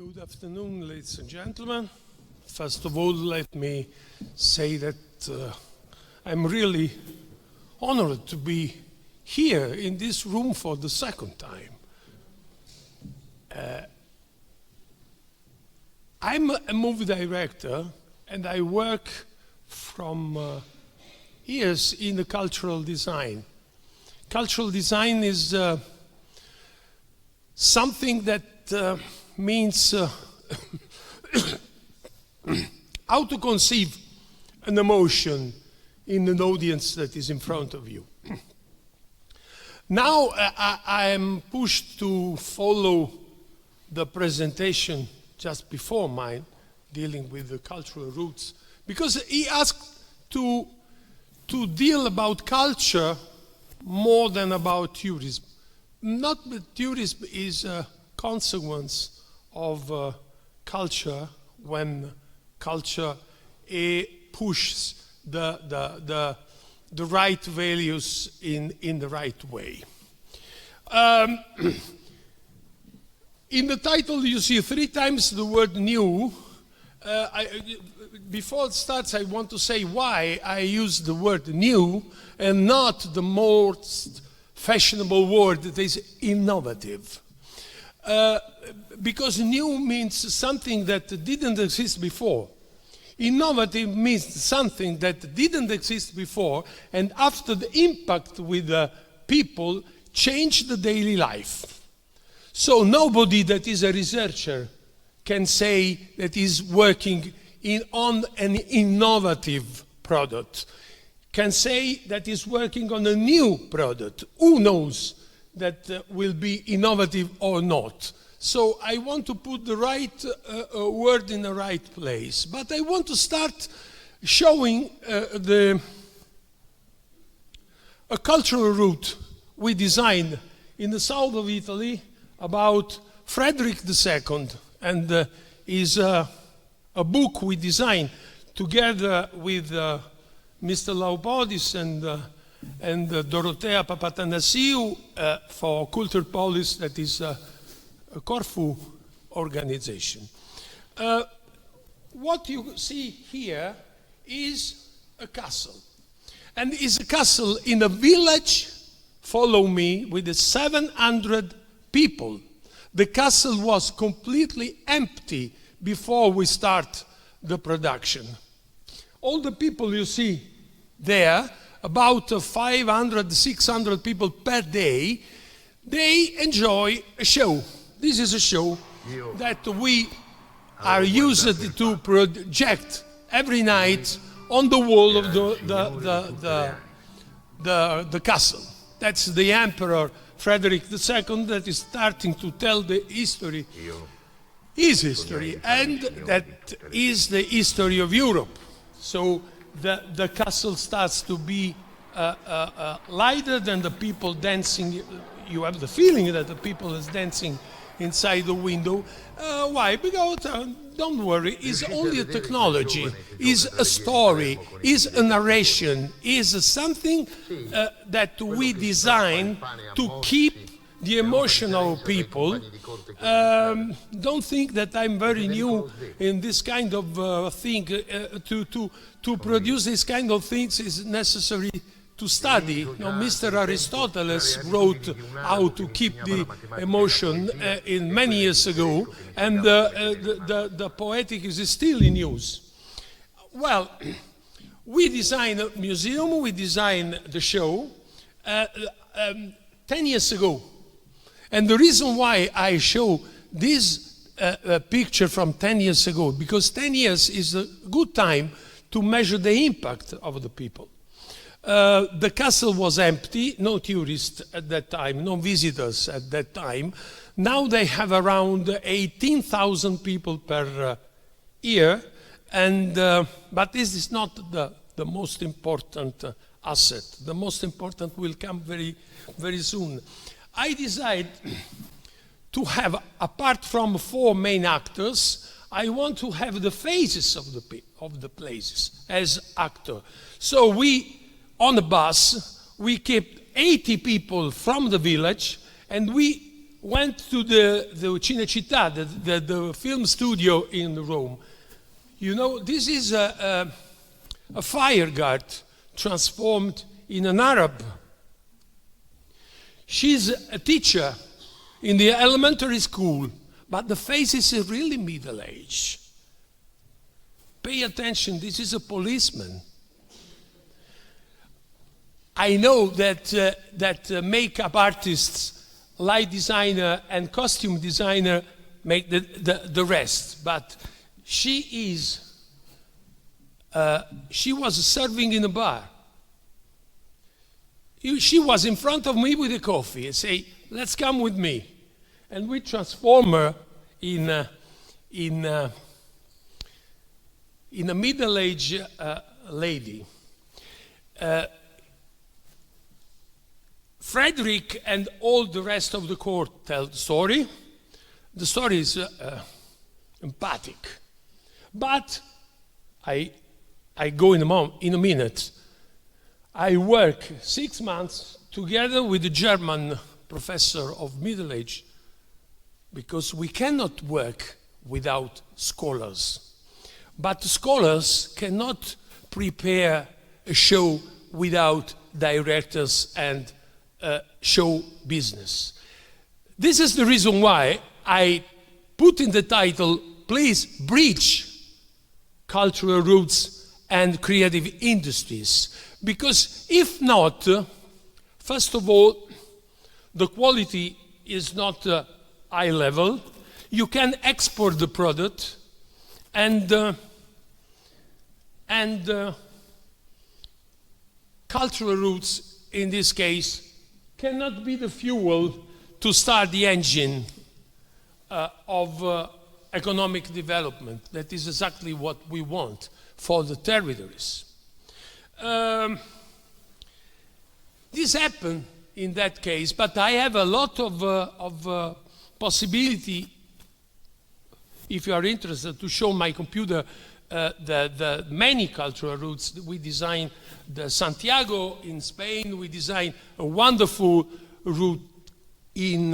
Good afternoon, ladies and gentlemen. First of all, let me say that I'm really honored to be here in this room for the second time. I'm a movie director and I work from years in the cultural design. Cultural design is something that means how to conceive an emotion in an audience that is in front of you. Now I am pushed to follow the presentation just before mine, dealing with the cultural roots, because he asked to deal about culture more than about tourism. Not that tourism is a consequence of culture when culture pushes the right values in the right way. In the title you see 3 times the word new. Before it starts, I want to say why I use the word new and not the most fashionable word that is innovative. Because new means something that didn't exist before. Innovative means something that didn't exist before, and after the impact with the people, changed the daily life. So nobody that is a researcher can say that is working on an innovative product, can say that is working on a new product. Who knows that will be innovative or not? So I want to put the right word in the right place. But I want to start showing a cultural route we designed in the south of Italy about Frederick II, and is a book we designed together with Mr. Laupodis and Dorothea Papatanasiou for Kulturpolis, that is a Corfu organization. What you see here is a castle. And it's a castle in a village, follow me, with 700 people. The castle was completely empty before we start the production. All the people you see there, about 500, 600 people per day, they enjoy a show. This is a show that we are used to project every night on the wall of the castle. That's the Emperor Frederick II that is starting to tell the history, his history, and that is the history of Europe. So the castle starts to be lighted and the people dancing. You have the feeling that the people is dancing inside the window. Why? Because, don't worry, it's only a technology, it's a story, it's a narration, it's something that we design to keep the emotional people. Don't think that I'm very new in this kind of thing. To produce this kind of things is necessary to study. Mr. Aristoteles wrote how to keep the emotion in many years ago, and the poetic is still in use. Well, we designed a museum, we designed the show 10 years ago. And the reason why I show this picture from 10 years ago, because 10 years is a good time to measure the impact of the people. The castle was empty, no tourists at that time, no visitors at that time. Now they have around 18,000 people per year, and but this is not the most important asset. The most important will come very, very soon. I decided to have, apart from 4 main actors, I want to have the faces of the places as actor. So on a bus, we kept 80 people from the village, and we went to the Cinecittà, the film studio in Rome. You know, this is a fire guard transformed in an Arab. She's a teacher in the elementary school, but the face is really middle-aged. Pay attention, this is a policeman. I know that makeup artists, light designer and costume designer make the rest, but she was serving in a bar. She was in front of me with a coffee and say, let's come with me. And we transform her in a middle-aged lady. Frederick and all the rest of the court tell the story. The story is empathic. But I go in a minute. I work 6 months together with a German professor of middle age, because we cannot work without scholars. But scholars cannot prepare a show without directors and show business. This is the reason why I put in the title, please bridge cultural roots and creative industries. Because if not, first of all, the quality is not high level. You can export the product, and cultural roots, in this case, cannot be the fuel to start the engine of economic development. That is exactly what we want for the territories. This happened in that case, but I have a lot of possibility, if you are interested, to show my computer the many cultural routes. We designed the Santiago in Spain. We designed a wonderful route in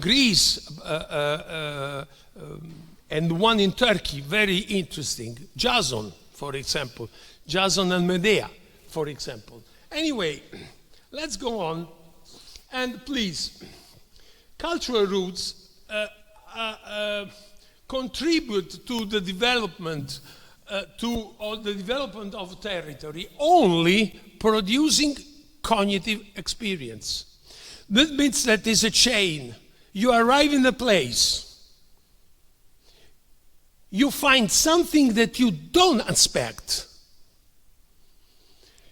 Greece, and one in Turkey, very interesting. Jason, for example. Jason and Medea, for example. Anyway, let's go on. And please, cultural routes contribute to the development of territory only producing cognitive experience. That means that is a chain. You arrive in a place, you find something that you don't expect.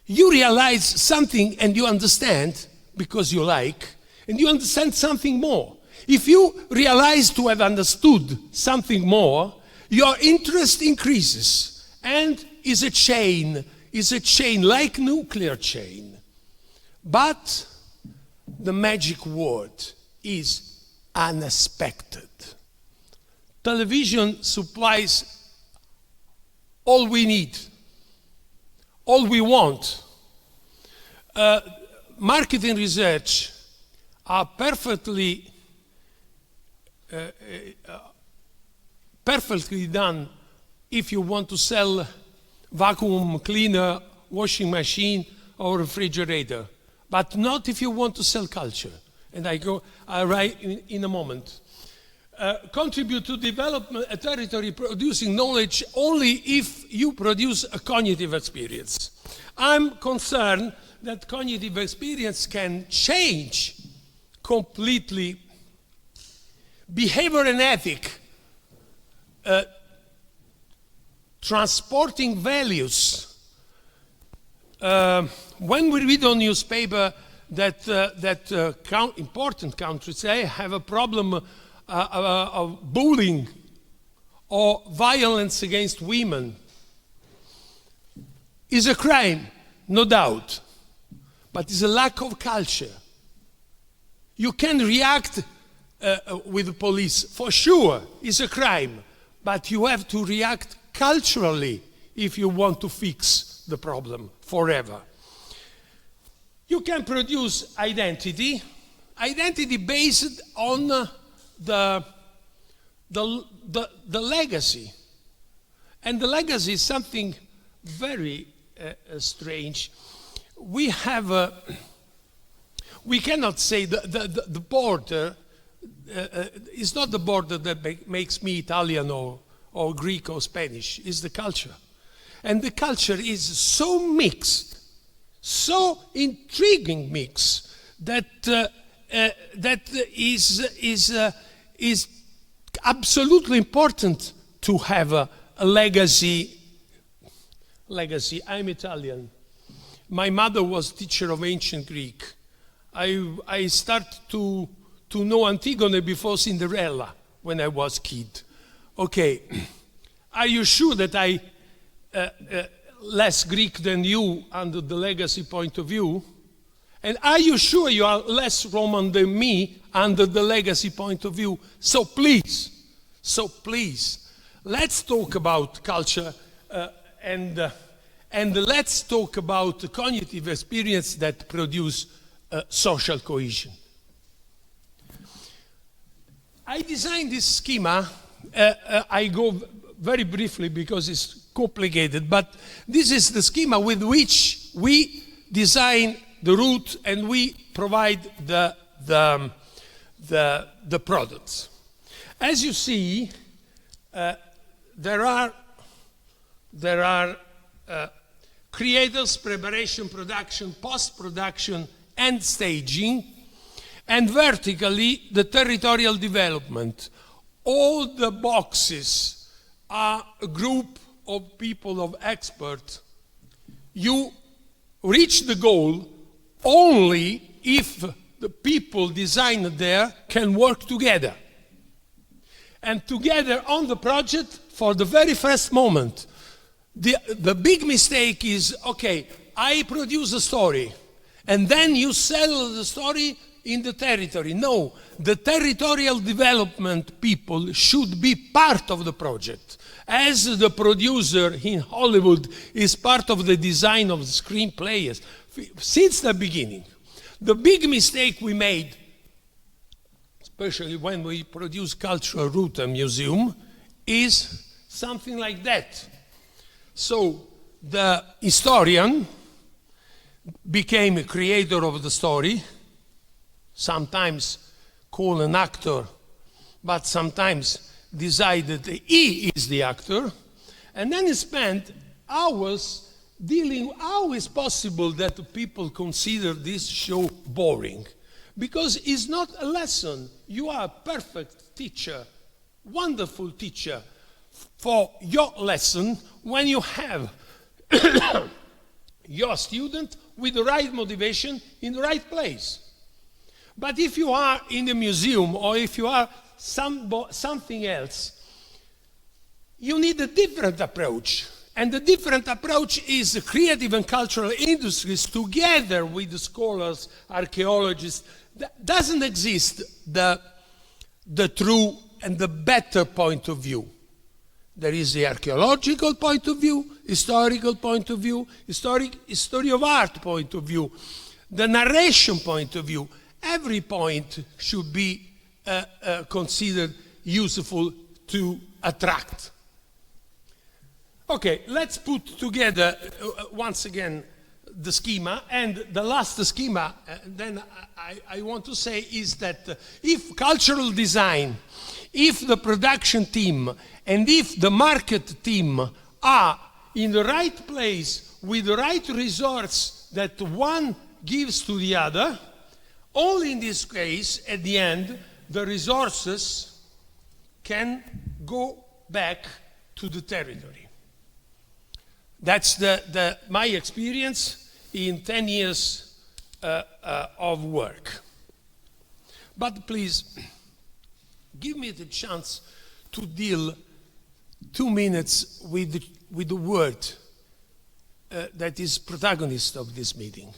You realize something and you understand because you like, and you understand something more. If you realize to have understood something more, your interest increases and is a chain like nuclear chain. But the magic word is unexpected. Television supplies all we need, all we want. Marketing research are perfectly done if you want to sell vacuum cleaner, washing machine, or refrigerator, but not if you want to sell culture. And I write in a moment. Contribute to development a territory producing knowledge only if you produce a cognitive experience. I'm concerned that cognitive experience can change completely behavior and ethic, transporting values. When we read on newspaper that important countries have a problem of bullying or violence against women, is a crime, no doubt, but it's a lack of culture. You can react with the police, for sure, it's a crime, but you have to react culturally if you want to fix the problem forever. You can produce identity, identity based on the legacy. And the legacy is something very strange. We have, we cannot say the border is not the border that makes me Italian or Greek or Spanish, it's the culture. And the culture is so mixed, so intriguing mix, that is absolutely important to have a legacy. I'm Italian. My mother was teacher of ancient Greek. I started to know Antigone before Cinderella when I was kid. Okay, are you sure that I less Greek than you under the legacy point of view? And are you sure you are less Roman than me under the legacy point of view? So please, let's talk about culture and let's talk about the cognitive experience that produce social cohesion. I designed this schema. I go very briefly because it's complicated, but this is the schema with which we design the route and we provide the products. As you see, there are creators, preparation, production, post-production, and staging, and vertically the territorial development. All the boxes are a group of people, of experts. You reach the goal only if the people designed there can work together. And together on the project for the very first moment. The big mistake is, okay, I produce a story, and then you sell the story in the territory. No, the territorial development people should be part of the project. As the producer in Hollywood is part of the design of the screenplays since the beginning. The big mistake we made, especially when we produce cultural route and museum, is something like that. So the historian became a creator of the story, sometimes called an actor, but sometimes decided he is the actor, and then he spent hours dealing how is possible that people consider this show boring. Because it's not a lesson. You are a perfect teacher, wonderful teacher for your lesson when you have your student with the right motivation in the right place. But if you are in a museum or if you are something else, you need a different approach. And the different approach is the creative and cultural industries together with the scholars, archaeologists. Doesn't exist the true and the better point of view. There is the archaeological point of view, historical point of view, history of art point of view, the narration point of view. Every point should be considered useful to attract. Okay, let's put together once again the schema, and the last schema then I want to say is that if cultural design, if the production team, and if the market team are in the right place with the right resource that one gives to the other, only in this case, at the end, the resources can go back to the territory. That's my experience in 10 years of work. But please, give me the chance to deal 2 minutes with the word that is protagonist of this meeting.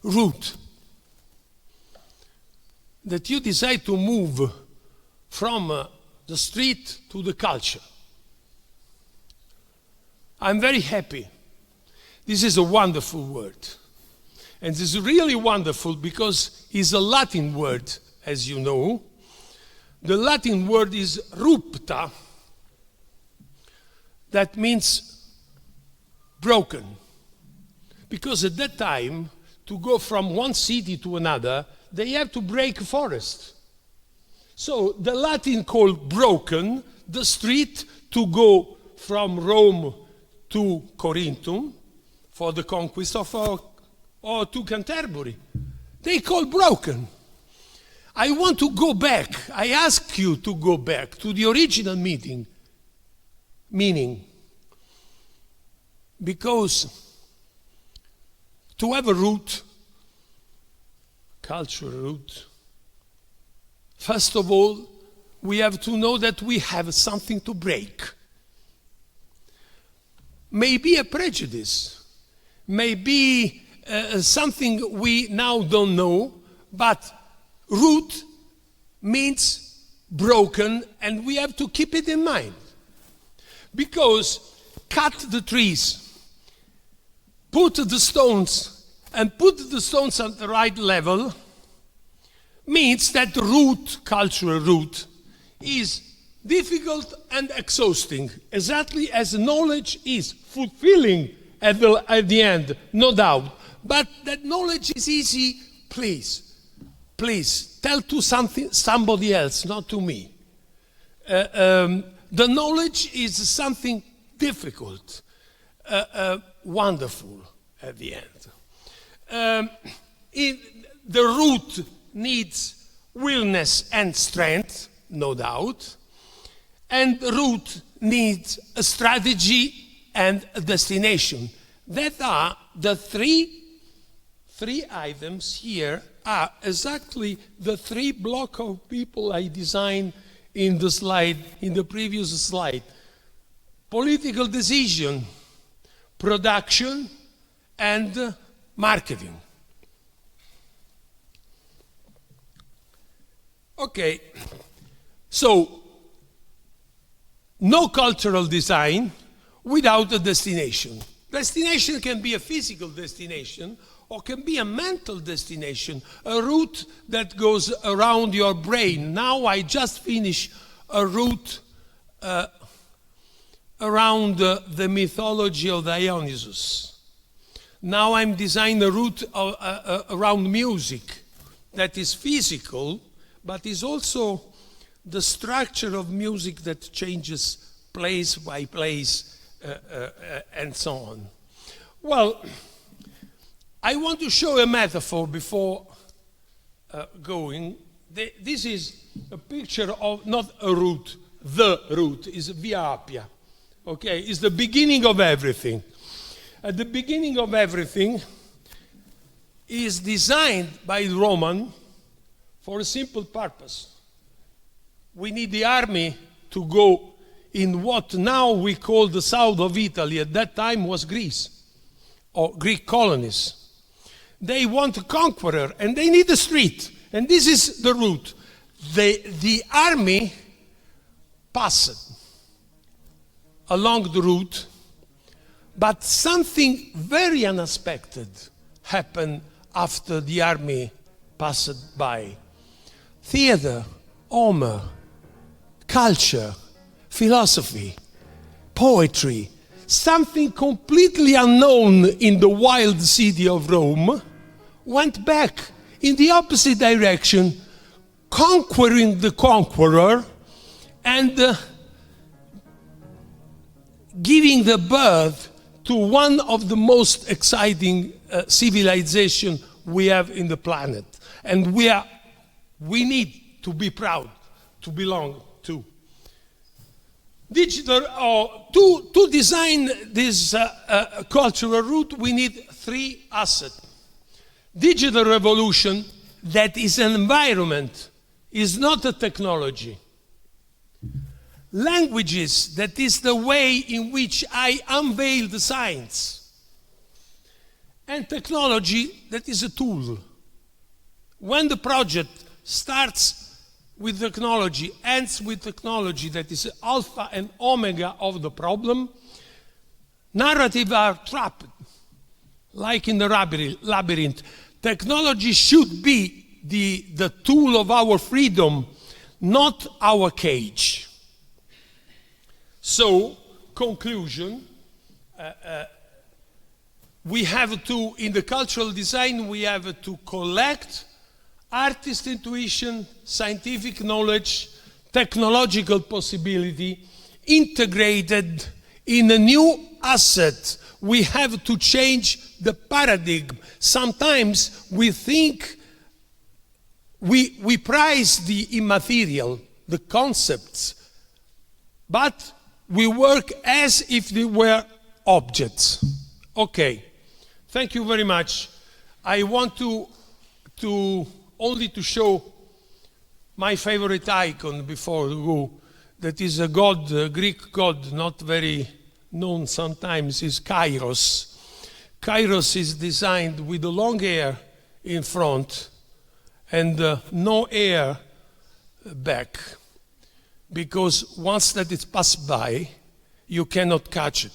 Route. That you decide to move from the street to the culture. I'm very happy. This is a wonderful word. And this is really wonderful because it's a Latin word, as you know. The Latin word is rupta, that means broken. Because at that time, to go from one city to another, they have to break a forest. So the Latin called broken the street to go from Rome to Corinthum for the conquest of or to Canterbury. They call broken. I want to go back. I ask you to go back to the original meaning. Because to have a root, cultural root, first of all, we have to know that we have something to break. Maybe a prejudice, maybe something we now don't know, but root means broken, and we have to keep it in mind. Because cut the trees, put the stones, and put the stones at the right level means that the root, cultural root, is difficult and exhausting, exactly as knowledge is fulfilling at the end, no doubt. But that knowledge is easy, please, tell to somebody else, not to me. The knowledge is something difficult, wonderful at the end. The root needs willness and strength, no doubt, and the root needs a strategy and a destination. That are the three items here are exactly the three block of people I designed in the slide, in the previous slide. Political decision, production, and marketing. Okay, so no cultural design without a destination. Destination can be a physical destination or can be a mental destination, a route that goes around your brain. Now I just finished a route around the mythology of Dionysus. Now I'm designing a route around music that is physical, but is also the structure of music that changes place by place and so on. Well, I want to show a metaphor before going. This is a picture of not a route, the route is Via Appia. Okay, it's the beginning of everything. At the beginning of everything is designed by Roman for a simple purpose. We need the army to go in what now we call the south of Italy. At that time was Greece, or Greek colonies. They want a conqueror, and they need a street. And this is the route. The army passed along the route, but something very unexpected happened after the army passed by. Theater, Homer, culture, philosophy, poetry, something completely unknown in the wild city of Rome, went back in the opposite direction, conquering the conqueror and giving the birth to one of the most exciting civilization we have in the planet. And we need to be proud to belong to. To design this cultural route, we need three assets. Digital revolution, that is an environment, is not a technology. Languages, that is the way in which I unveil the science. And technology, that is a tool. When the project starts with technology, ends with technology, that is alpha and omega of the problem, narratives are trapped. like in the labyrinth. Technology should be the tool of our freedom, not our cage. So, conclusion, we have to, in the cultural design, we have to collect artist intuition, scientific knowledge, technological possibility, integrated in a new asset. We have to change the paradigm. Sometimes we think we prize the immaterial, the concepts, but we work as if they were objects. Okay, thank you very much. I want to only to show my favorite icon before we go. That is a god, a Greek god, not very known sometimes, is Kairos. Kairos is designed with the long hair in front and no hair back, because once that it passed by, you cannot catch it.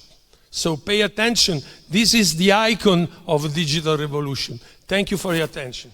So pay attention. This is the icon of a digital revolution. Thank you for your attention.